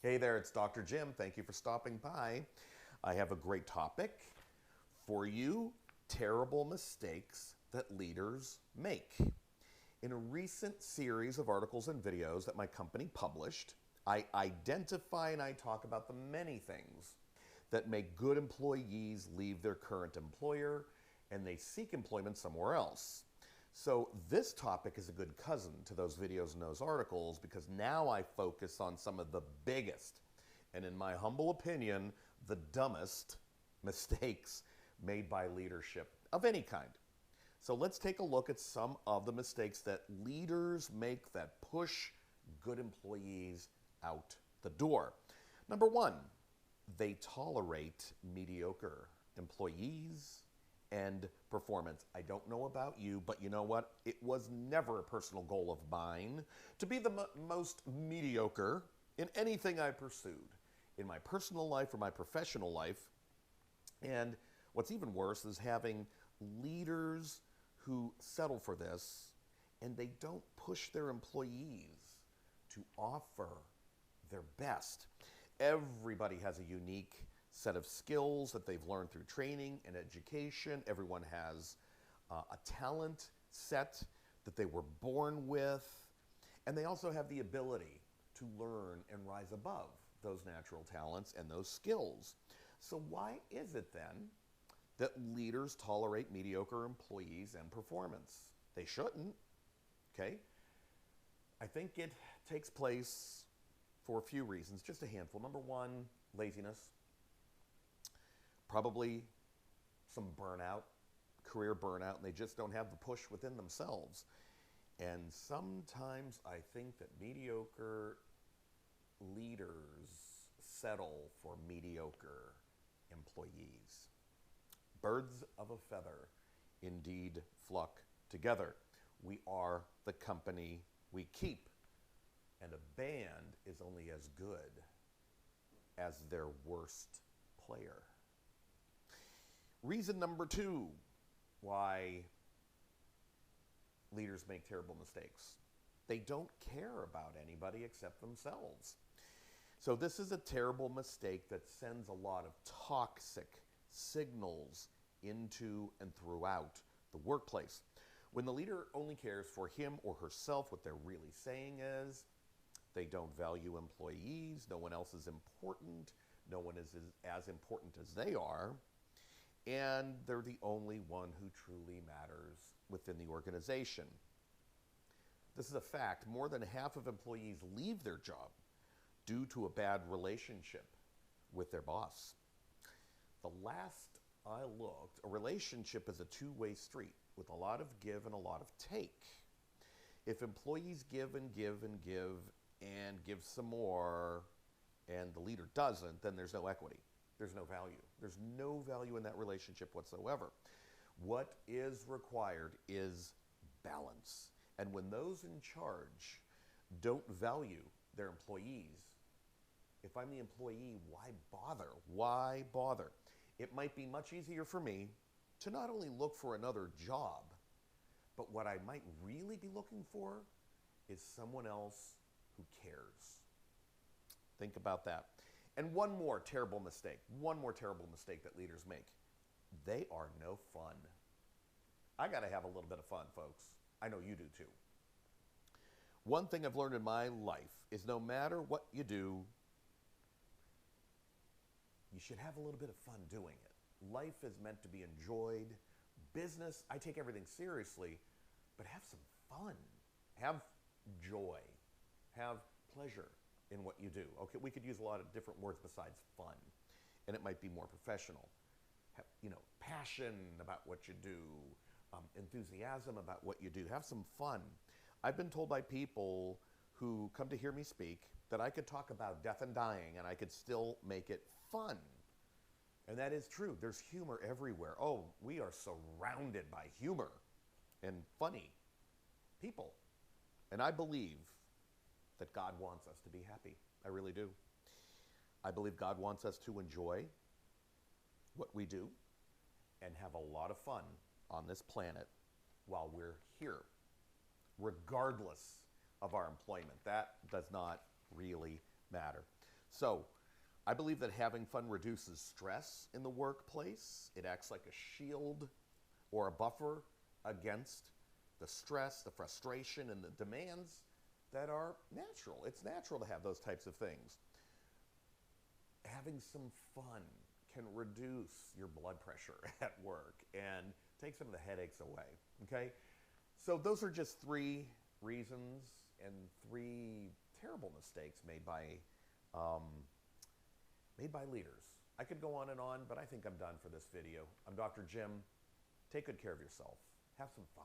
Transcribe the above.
Hey there, it's Dr. Jim. Thank you for stopping by. I have a great topic for you: terrible mistakes that leaders make. In a recent series of articles and videos that my company published, I identify and I talk about the many things that make good employees leave their current employer and they seek employment somewhere else. So this topic is a good cousin to those videos and those articles because now I focus on some of the biggest and, in my humble opinion, the dumbest mistakes made by leadership of any kind. So let's take a look at some of the mistakes that leaders make that push good employees out the door. Number one, they tolerate mediocre employees and performance. I don't know about you, but you know what? It was never a personal goal of mine to be the most mediocre in anything I pursued, in my personal life or my professional life. And what's even worse is having leaders who settle for this and they don't push their employees to offer their best. Everybody has a unique set of skills that they've learned through training and education. Everyone has a talent set that they were born with. And they also have the ability to learn and rise above those natural talents and those skills. So why is it then that leaders tolerate mediocre employees and performance? They shouldn't, okay? I think it takes place for a few reasons, just a handful. Number one, laziness. Probably some burnout, career burnout, and they just don't have the push within themselves. And sometimes I think that mediocre leaders settle for mediocre employees. Birds of a feather indeed flock together. We are the company we keep. And a band is only as good as their worst player. Reason number two why leaders make terrible mistakes: they don't care about anybody except themselves. So this is a terrible mistake that sends a lot of toxic signals into and throughout the workplace. When the leader only cares for him or herself, what they're really saying is they don't value employees, no one else is important, no one is as important as they are, and they're the only one who truly matters within the organization. This is a fact. More than half of employees leave their job due to a bad relationship with their boss. The last I looked, a relationship is a two-way street with a lot of give and a lot of take. If employees give and give and give and give some more and the leader doesn't, then there's no equity. There's no value. There's no value in that relationship whatsoever. What is required is balance. And when those in charge don't value their employees, if I'm the employee, why bother? Why bother? It might be much easier for me to not only look for another job, but what I might really be looking for is someone else who cares. Think about that. And one more terrible mistake that leaders make: they are no fun. I got to have a little bit of fun, folks. I know you do too. One thing I've learned in my life is no matter what you do, you should have a little bit of fun doing it. Life is meant to be enjoyed. Business, I take everything seriously, but have some fun. Have joy. Have pleasure in what you do. Okay, we could use a lot of different words besides fun, and it might be more professional. Have, passion about what you do, enthusiasm about what you do. Have some fun. I've been told by people who come to hear me speak that I could talk about death and dying and I could still make it fun. And that is true. There's humor everywhere. Oh, we are surrounded by humor and funny people. And I believe that God wants us to be happy. I really do. I believe God wants us to enjoy what we do and have a lot of fun on this planet while we're here, regardless of our employment. That does not really matter. So, I believe that having fun reduces stress in the workplace. It acts like a shield or a buffer against the stress, the frustration, and the demands that are natural. It's natural to have those types of things. Having some fun can reduce your blood pressure at work and take some of the headaches away, okay? So those are just 3 reasons and 3 terrible mistakes made by leaders. I could go on and on, but I think I'm done for this video. I'm Dr. Jim. Take good care of yourself. Have some fun.